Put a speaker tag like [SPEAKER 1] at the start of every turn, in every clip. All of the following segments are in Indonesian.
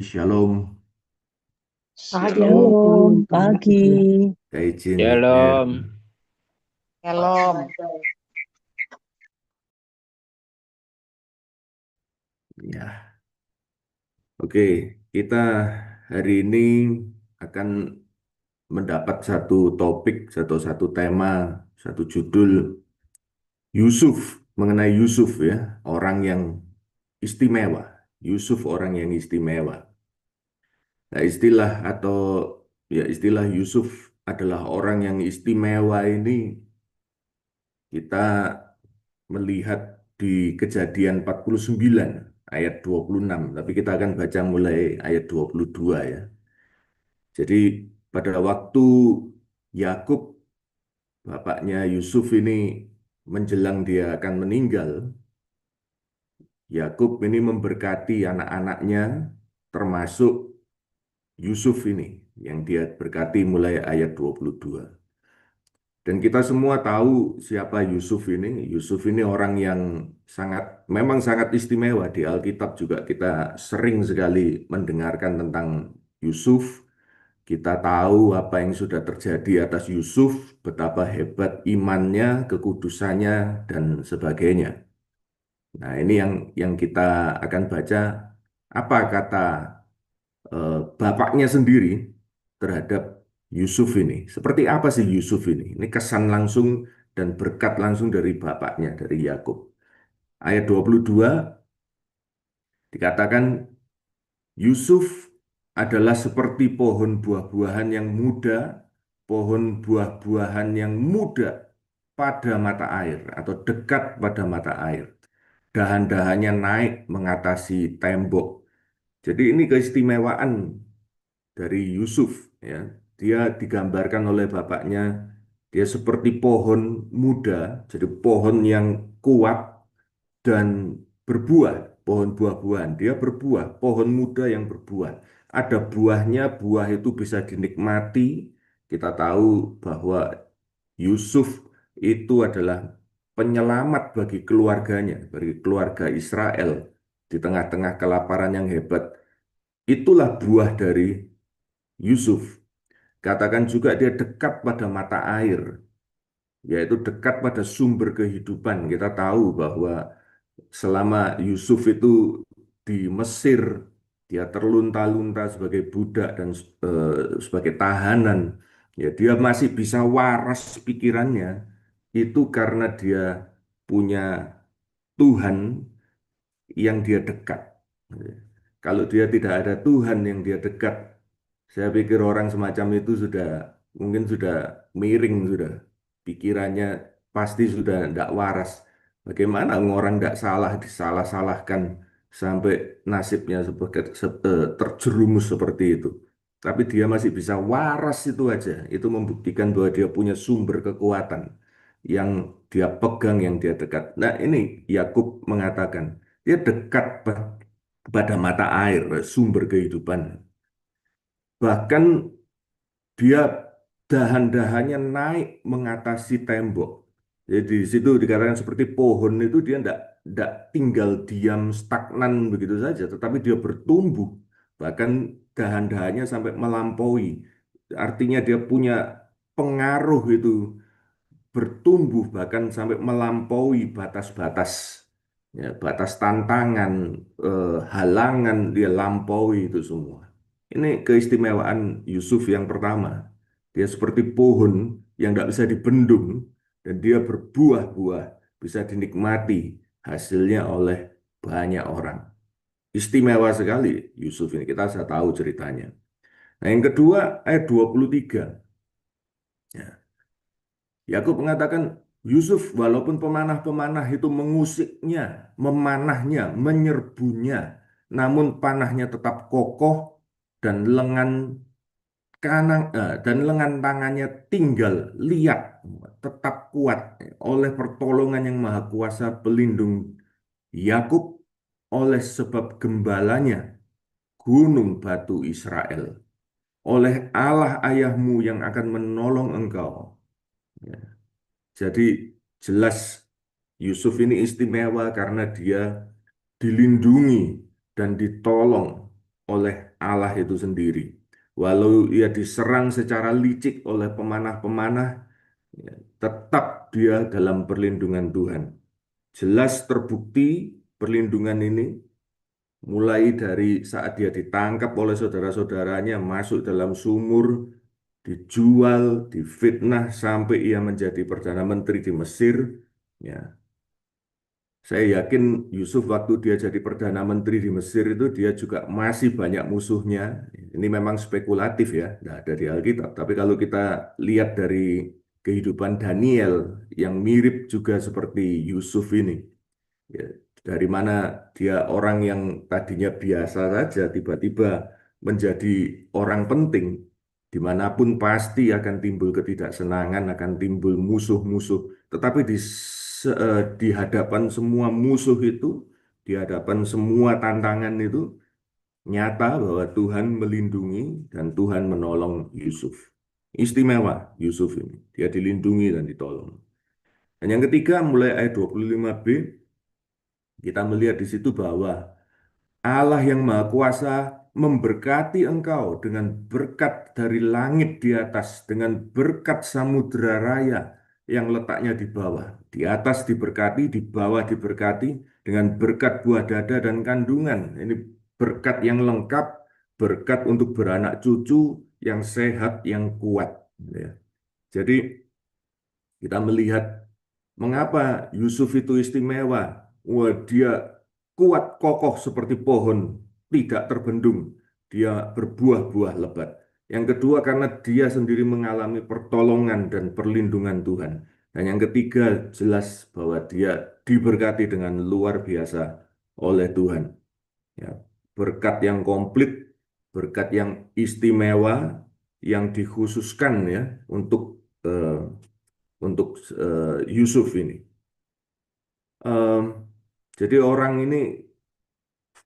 [SPEAKER 1] Shalom,
[SPEAKER 2] Shalom, pagi.
[SPEAKER 1] Kak Ijin, Nyer.
[SPEAKER 3] Shalom.
[SPEAKER 2] Shalom.
[SPEAKER 1] Ya, oke. Kita hari ini akan mendapat satu topik, satu tema, satu judul Yusuf, mengenai Yusuf ya, orang yang istimewa. Yusuf orang yang istimewa. Nah, istilah atau ya istilah Yusuf adalah orang yang istimewa ini kita melihat di Kejadian 49 ayat 26, tapi kita akan baca mulai ayat 22 ya. Jadi pada waktu Yakub, bapaknya Yusuf ini menjelang dia akan meninggal, Yakub ini memberkati anak-anaknya termasuk Yusuf ini yang dia berkati mulai ayat 22. Dan kita semua tahu siapa Yusuf ini. Yusuf ini orang yang memang sangat istimewa. Di Alkitab juga kita sering sekali mendengarkan tentang Yusuf. Kita tahu apa yang sudah terjadi atas Yusuf, betapa hebat imannya, kekudusannya, dan sebagainya. Nah, ini yang kita akan baca, apa kata bapaknya sendiri terhadap Yusuf ini. Seperti apa sih Yusuf ini? Ini kesan langsung dan berkat langsung dari bapaknya, dari Yakub. Ayat 22 dikatakan, Yusuf adalah seperti pohon buah-buahan yang muda, pohon buah-buahan yang muda pada mata air atau dekat pada mata air. Dahan-dahannya naik mengatasi tembok. Jadi ini keistimewaan dari Yusuf ya. Dia digambarkan oleh bapaknya, dia seperti pohon muda, jadi pohon yang kuat dan berbuah, pohon buah-buahan. Dia berbuah, pohon muda yang berbuah. Ada buahnya, buah itu bisa dinikmati. Kita tahu bahwa Yusuf itu adalah penyelamat bagi keluarganya, bagi keluarga Israel di tengah-tengah kelaparan yang hebat. Itulah buah dari Yusuf. Katakan juga dia dekat pada mata air, yaitu dekat pada sumber kehidupan. Kita tahu bahwa selama Yusuf itu di Mesir, dia terlunta-lunta sebagai budak dan sebagai tahanan. Ya, dia masih bisa waras pikirannya. Itu karena dia punya Tuhan yang dia dekat. Kalau dia tidak ada Tuhan yang dia dekat, saya pikir orang semacam itu mungkin sudah miring sudah. Pikirannya pasti sudah tidak waras. Bagaimana orang tidak salah disalah-salahkan sampai nasibnya terjerumus seperti itu. Tapi dia masih bisa waras itu aja. Itu membuktikan bahwa dia punya sumber kekuatan yang dia pegang, yang dia dekat. Nah ini Yakub mengatakan, dia dekat pada mata air, sumber kehidupan. Bahkan dia dahan-dahannya naik mengatasi tembok. Jadi di situ dikatakan seperti pohon itu dia tidak tinggal diam stagnan begitu saja, tetapi dia bertumbuh. Bahkan dahan-dahannya sampai melampaui. Artinya dia punya pengaruh itu bertumbuh bahkan sampai melampaui batas-batas. Ya, batas tantangan, halangan dia lampaui itu semua. Ini keistimewaan Yusuf yang pertama. Dia seperti pohon yang tidak bisa dibendung dan dia berbuah-buah, bisa dinikmati hasilnya oleh banyak orang. Istimewa sekali Yusuf ini, kita sudah tahu ceritanya. Nah yang kedua ayat 23. Ya, Yakub mengatakan, Yusuf walaupun pemanah-pemanah itu mengusiknya, memanahnya, menyerbunya, namun panahnya tetap kokoh dan dan lengan tangannya tinggal liat, tetap kuat oleh pertolongan yang maha kuasa pelindung Yakub, oleh sebab gembalanya gunung batu Israel, oleh Allah ayahmu yang akan menolong engkau. Ya. Jadi jelas Yusuf ini istimewa karena dia dilindungi dan ditolong oleh Allah itu sendiri. Walau ia diserang secara licik oleh pemanah-pemanah, ya, tetap dia dalam perlindungan Tuhan. Jelas terbukti perlindungan ini mulai dari saat dia ditangkap oleh saudara-saudaranya, masuk dalam sumur, dijual, difitnah sampai ia menjadi perdana menteri di Mesir. Ya, saya yakin Yusuf waktu dia jadi perdana menteri di Mesir itu dia juga masih banyak musuhnya. Ini memang spekulatif ya, nggak ada di Alkitab. Tapi kalau kita lihat dari kehidupan Daniel yang mirip juga seperti Yusuf ini, ya, dari mana dia orang yang tadinya biasa saja tiba-tiba menjadi orang penting, dimanapun pasti akan timbul ketidaksenangan, akan timbul musuh-musuh. Tetapi di hadapan semua musuh itu, di hadapan semua tantangan itu, nyata bahwa Tuhan melindungi dan Tuhan menolong Yusuf. Istimewa Yusuf ini, dia dilindungi dan ditolong. Dan yang ketiga, mulai ayat 25b, kita melihat di situ bahwa Allah yang Maha Kuasa memberkati engkau dengan berkat dari langit di atas, dengan berkat samudera raya yang letaknya di bawah. Di atas diberkati, di bawah diberkati, dengan berkat buah dada dan kandungan. Ini berkat yang lengkap, berkat untuk beranak cucu yang sehat, yang kuat. Ya. Jadi kita melihat mengapa Yusuf itu istimewa. Wah, dia kuat kokoh seperti pohon, tidak terbendung. Dia berbuah-buah lebat. Yang kedua karena dia sendiri mengalami pertolongan dan perlindungan Tuhan. Dan yang ketiga jelas bahwa dia diberkati dengan luar biasa oleh Tuhan. Ya, berkat yang komplit, berkat yang istimewa, yang dikhususkan ya untuk Yusuf ini. Em, jadi orang ini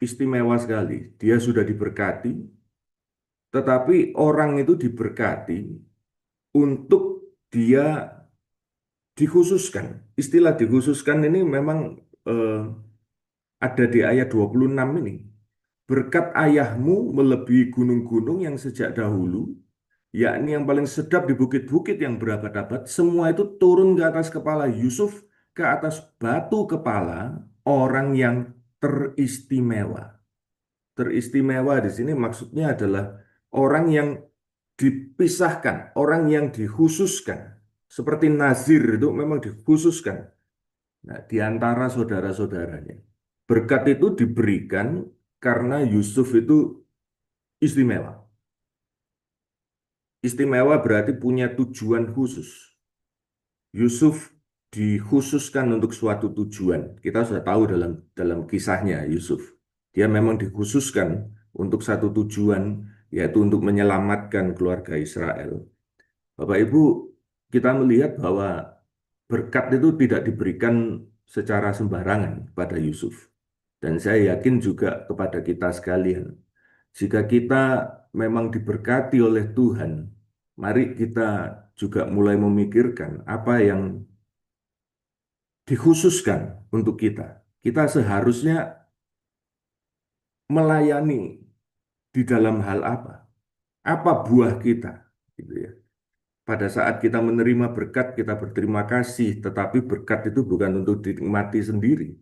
[SPEAKER 1] istimewa sekali. Dia sudah diberkati, tetapi orang itu diberkati untuk dia dikhususkan. Istilah dikhususkan ini memang eh, ada di ayat 26 ini. Berkat ayahmu melebihi gunung-gunung yang sejak dahulu, yakni yang paling sedap di bukit-bukit yang berabad-abad, semua itu turun ke atas kepala Yusuf, ke atas batu kepala orang yang teristimewa. Teristimewa di sini maksudnya adalah orang yang dipisahkan, orang yang dikhususkan. Seperti Nazir itu memang dikhususkan. Nah, di antara saudara-saudaranya. Berkat itu diberikan karena Yusuf itu istimewa. Istimewa berarti punya tujuan khusus. Yusuf dikhususkan untuk suatu tujuan. Kita sudah tahu dalam kisahnya Yusuf. Dia memang dikhususkan untuk satu tujuan, yaitu untuk menyelamatkan keluarga Israel. Bapak Ibu, kita melihat bahwa berkat itu tidak diberikan secara sembarangan pada Yusuf. Dan saya yakin juga kepada kita sekalian. Jika kita memang diberkati oleh Tuhan, mari kita juga mulai memikirkan apa yang dikhususkan untuk kita. Kita seharusnya melayani di dalam hal apa? Apa buah kita? Gitu ya. Pada saat kita menerima berkat, kita berterima kasih, tetapi berkat itu bukan untuk dinikmati sendiri,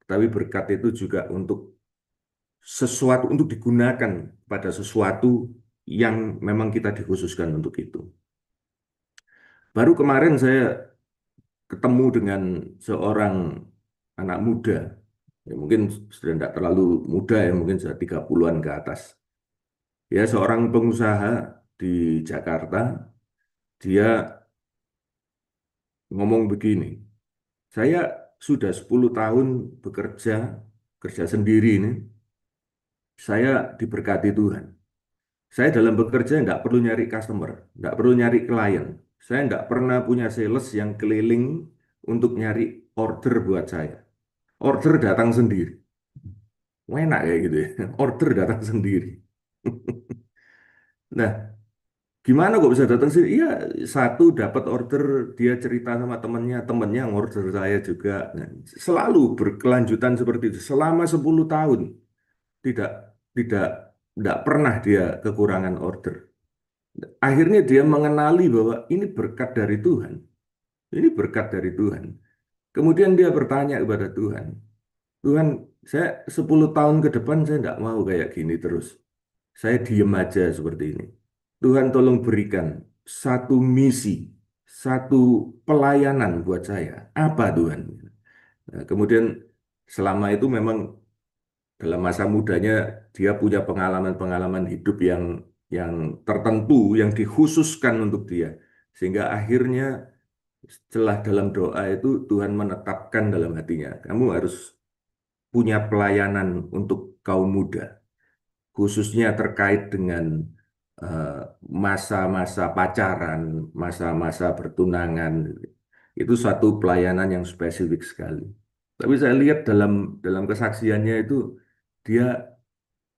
[SPEAKER 1] tetapi berkat itu juga untuk sesuatu, untuk digunakan pada sesuatu yang memang kita dikhususkan untuk itu. Baru kemarin saya ketemu dengan seorang anak muda, ya mungkin sudah tidak terlalu muda ya, mungkin sudah 30-an ke atas. Ya, seorang pengusaha di Jakarta, dia ngomong begini, saya sudah 10 tahun bekerja, kerja sendiri ini, saya diberkati Tuhan. Saya dalam bekerja nggak perlu nyari customer, nggak perlu nyari klien. Saya nggak pernah punya sales yang keliling untuk nyari order buat saya. Order datang sendiri. Enak kayak gitu ya. Order datang sendiri. Nah, gimana kok bisa datang sih? Iya, satu dapat order, dia cerita sama temannya, temannya ngorder saya juga. Nah, selalu berkelanjutan seperti itu selama 10 tahun. Tidak tidak Tidak pernah dia kekurangan order. Akhirnya dia mengenali bahwa ini berkat dari Tuhan. Ini berkat dari Tuhan. Kemudian dia bertanya kepada Tuhan, Tuhan, saya 10 tahun ke depan saya tidak mau kayak gini terus. Saya diem aja seperti ini. Tuhan tolong berikan satu misi, satu pelayanan buat saya. Apa Tuhan? Nah, kemudian selama itu memang dalam masa mudanya dia punya pengalaman-pengalaman hidup yang tertentu, yang dikhususkan untuk dia. Sehingga akhirnya setelah dalam doa itu Tuhan menetapkan dalam hatinya, kamu harus punya pelayanan untuk kaum muda, khususnya terkait dengan eh, masa-masa pacaran, masa-masa bertunangan. Itu suatu pelayanan yang spesifik sekali. Tapi saya lihat dalam kesaksiannya itu dia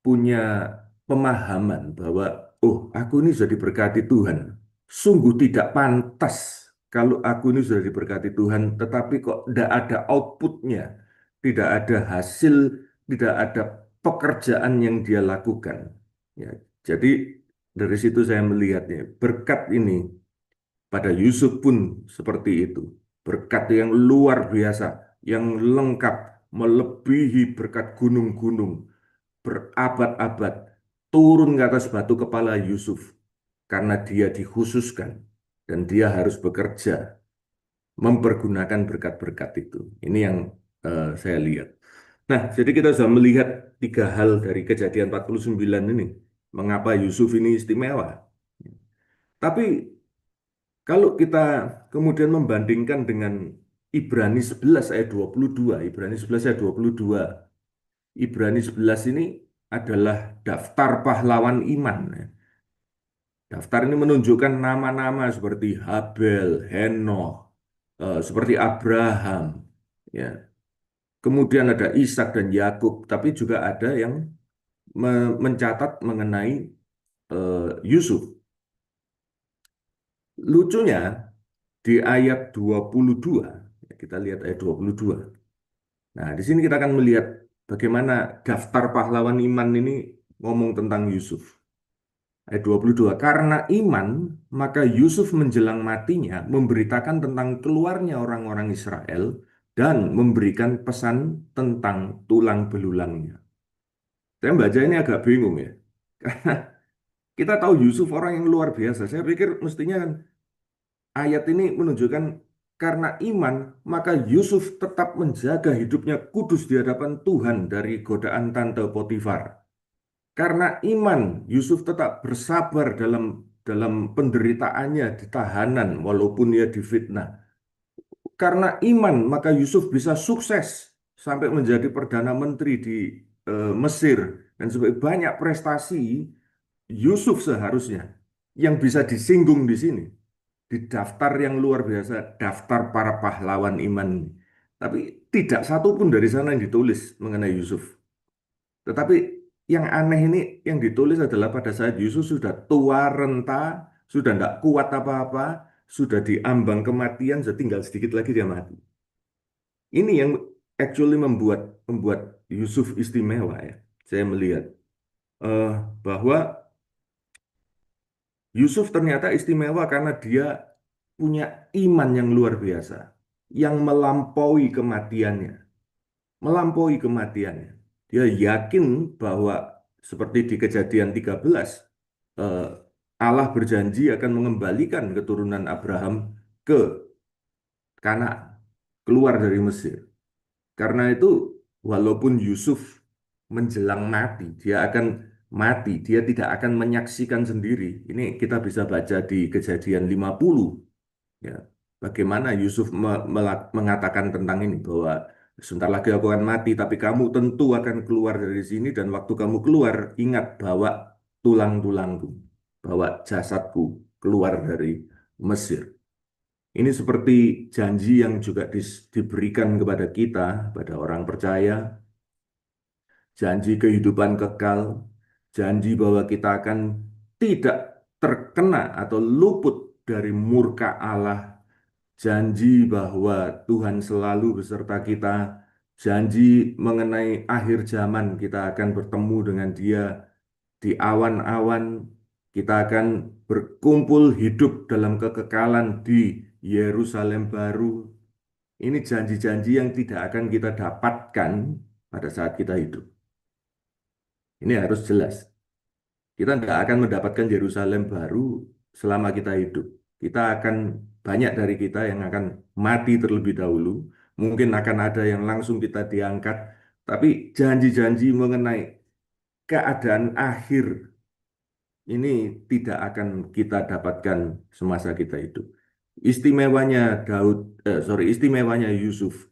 [SPEAKER 1] punya pemahaman bahwa, oh, aku ini sudah diberkati Tuhan. Sungguh tidak pantas kalau aku ini sudah diberkati Tuhan, tetapi kok tidak ada outputnya, tidak ada hasil, tidak ada pekerjaan yang dia lakukan. Ya, jadi dari situ saya melihatnya berkat ini pada Yusuf pun seperti itu. Berkat yang luar biasa, yang lengkap, melebihi berkat gunung-gunung, berabad-abad turun ke atas batu kepala Yusuf karena dia dikhususkan dan dia harus bekerja mempergunakan berkat-berkat itu. Ini yang saya lihat. Nah, jadi kita sudah melihat tiga hal dari kejadian 49 ini. Mengapa Yusuf ini istimewa. Tapi kalau kita kemudian membandingkan dengan Ibrani 11 ayat 22, Ibrani 11 ayat 22, Ibrani 11 ini adalah daftar pahlawan iman. Daftar ini menunjukkan nama-nama seperti Habel, Henokh, seperti Abraham, ya. Kemudian ada Ishak dan Yakub, tapi juga ada yang mencatat mengenai Yusuf. Lucunya di ayat 22, ya, kita lihat ayat 22. Nah, di sini kita akan melihat bagaimana daftar pahlawan iman ini ngomong tentang Yusuf. Ayat 22, karena iman, maka Yusuf menjelang matinya memberitakan tentang keluarnya orang-orang Israel dan memberikan pesan tentang tulang belulangnya. Saya baca ini agak bingung ya. Karena kita tahu Yusuf orang yang luar biasa. Saya pikir mestinya kan ayat ini menunjukkan karena iman, maka Yusuf tetap menjaga hidupnya kudus di hadapan Tuhan dari godaan tante Potifar. Karena iman, Yusuf tetap bersabar dalam penderitaannya di tahanan walaupun ia difitnah. Karena iman, maka Yusuf bisa sukses sampai menjadi perdana menteri di Mesir dan sebagai banyak prestasi Yusuf seharusnya yang bisa disinggung di sini di daftar yang luar biasa, daftar para pahlawan iman. Tapi tidak satu pun dari sana yang ditulis mengenai Yusuf. Tetapi yang aneh ini yang ditulis adalah pada saat Yusuf sudah tua renta, sudah tidak kuat apa-apa, sudah diambang kematian, sudah tinggal sedikit lagi dia mati. Ini yang actually membuat membuat Yusuf istimewa ya. Saya melihat eh, bahwa Yusuf ternyata istimewa karena dia punya iman yang luar biasa, yang melampaui kematiannya. Dia yakin bahwa seperti di Kejadian 13, eh, Allah berjanji akan mengembalikan keturunan Abraham ke Kanaan, keluar dari Mesir. Karena itu, walaupun Yusuf menjelang mati, dia akan mati, dia tidak akan menyaksikan sendiri. Ini kita bisa baca di Kejadian 50. Ya, bagaimana Yusuf mengatakan tentang ini bahwa sebentar lagi aku akan mati, tapi kamu tentu akan keluar dari sini dan waktu kamu keluar ingat bawa tulang-tulangku, bawa jasadku keluar dari Mesir. Ini seperti janji yang juga diberikan kepada kita, pada orang percaya, janji kehidupan kekal, janji bahwa kita akan tidak terkena atau luput dari murka Allah, janji bahwa Tuhan selalu beserta kita, janji mengenai akhir zaman kita akan bertemu dengan Dia, di awan-awan, kita akan berkumpul hidup dalam kekekalan di Yerusalem baru. Ini janji-janji yang tidak akan kita dapatkan pada saat kita hidup. Ini harus jelas. Kita tidak akan mendapatkan Yerusalem baru selama kita hidup. Kita akan, banyak dari kita yang akan mati terlebih dahulu. Mungkin akan ada yang langsung kita diangkat. Tapi janji-janji mengenai keadaan akhir ini tidak akan kita dapatkan semasa kita hidup. Istimewanya istimewanya Yusuf,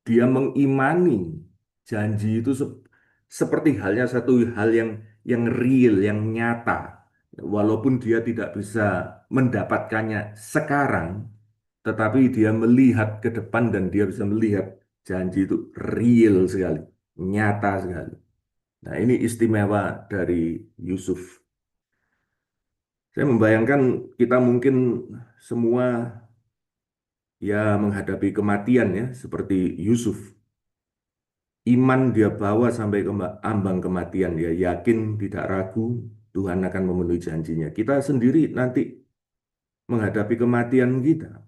[SPEAKER 1] dia mengimani janji itu seperti halnya satu hal yang real, yang nyata. Walaupun dia tidak bisa mendapatkannya sekarang, tetapi dia melihat ke depan dan dia bisa melihat janji itu real sekali, nyata sekali. Nah, ini istimewa dari Yusuf. Saya membayangkan kita mungkin semua ya menghadapi kematian ya, seperti Yusuf. Iman dia bawa sampai ke ambang kematian, dia yakin tidak ragu Tuhan akan memenuhi janjinya. Kita sendiri nanti menghadapi kematian kita.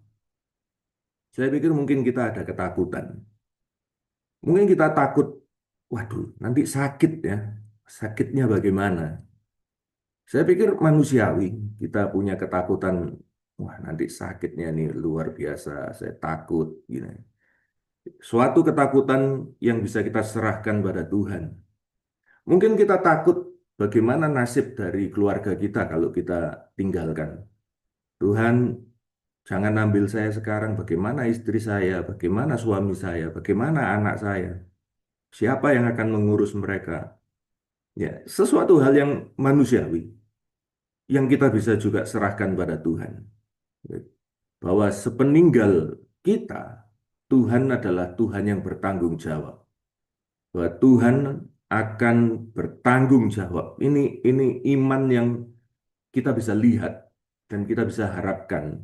[SPEAKER 1] Saya pikir mungkin kita ada ketakutan. Mungkin kita takut, waduh, nanti sakit ya. Sakitnya bagaimana? Saya pikir manusiawi, kita punya ketakutan, wah nanti sakitnya nih luar biasa, saya takut. Gini. Suatu ketakutan yang bisa kita serahkan pada Tuhan. Mungkin kita takut bagaimana nasib dari keluarga kita kalau kita tinggalkan. Tuhan, jangan ambil saya sekarang, bagaimana istri saya, bagaimana suami saya, bagaimana anak saya, siapa yang akan mengurus mereka. Ya, sesuatu hal yang manusiawi, yang kita bisa juga serahkan pada Tuhan. Bahwa sepeninggal kita, Tuhan adalah Tuhan yang bertanggung jawab. Bahwa Tuhan akan bertanggung jawab. Ini iman yang kita bisa lihat dan kita bisa harapkan.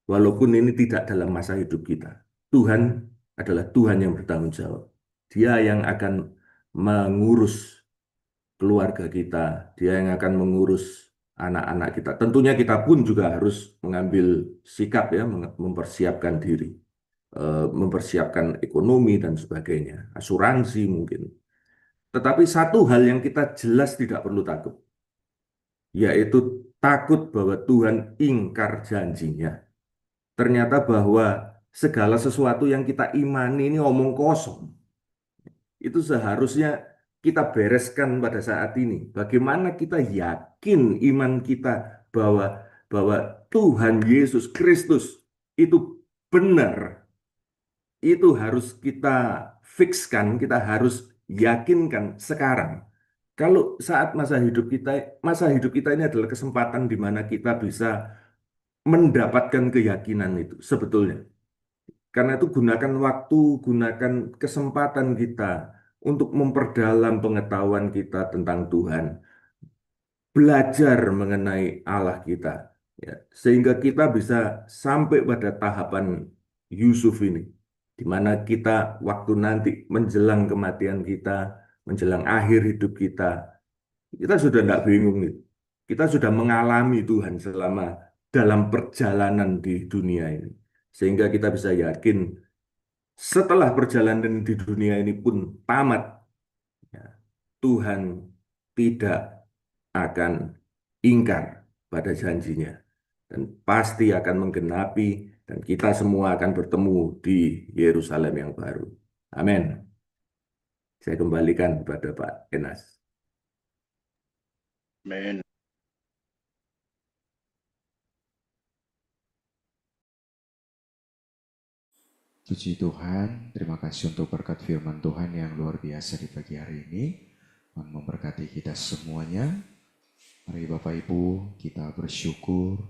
[SPEAKER 1] Walaupun ini tidak dalam masa hidup kita. Tuhan adalah Tuhan yang bertanggung jawab. Dia yang akan mengurus keluarga kita. Dia yang akan mengurus anak-anak kita. Tentunya kita pun juga harus mengambil sikap ya, mempersiapkan diri. Mempersiapkan ekonomi dan sebagainya. Asuransi mungkin. Tetapi satu hal yang kita jelas tidak perlu takut, yaitu takut bahwa Tuhan ingkar janjinya. Ternyata bahwa segala sesuatu yang kita imani ini omong kosong. Itu seharusnya kita bereskan pada saat ini. Bagaimana kita yakin iman kita bahwa bahwa Tuhan Yesus Kristus itu benar. Itu harus kita fixkan, kita harus yakinkan sekarang. Kalau saat masa hidup kita ini adalah kesempatan di mana kita bisa mendapatkan keyakinan itu sebetulnya. Karena itu gunakan waktu, gunakan kesempatan kita untuk memperdalam pengetahuan kita tentang Tuhan, belajar mengenai Allah kita, ya, sehingga kita bisa sampai pada tahapan Yusuf ini, di mana kita waktu nanti menjelang kematian kita, menjelang akhir hidup kita sudah tidak bingung nih. Kita sudah mengalami Tuhan selama dalam perjalanan di dunia ini. Sehingga kita bisa yakin setelah perjalanan di dunia ini pun tamat, ya, Tuhan tidak akan ingkar pada janjinya. Dan pasti akan menggenapi dan kita semua akan bertemu di Yerusalem yang baru. Amin. Saya kembalikan kepada Pak Enas.
[SPEAKER 3] Amin.
[SPEAKER 4] Puji Tuhan, terima kasih untuk berkat firman Tuhan yang luar biasa di pagi hari ini. Tuhan memberkati kita semuanya. Mari Bapak Ibu, kita bersyukur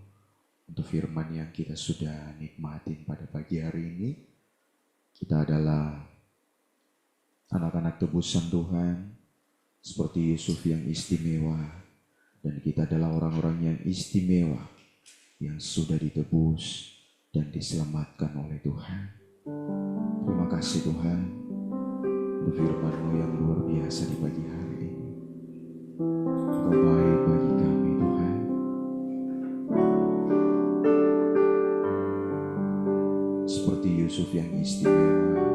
[SPEAKER 4] untuk firman yang kita sudah nikmatin pada pagi hari ini. Kita adalah anak-anak tebusan Tuhan, seperti Yusuf yang istimewa. Dan kita adalah orang-orang yang istimewa, yang sudah ditebus dan diselamatkan oleh Tuhan. Terima kasih Tuhan untuk firman-Mu yang luar biasa di pagi hari ini. baik bagi kami Tuhan. Seperti Yusuf yang istimewa,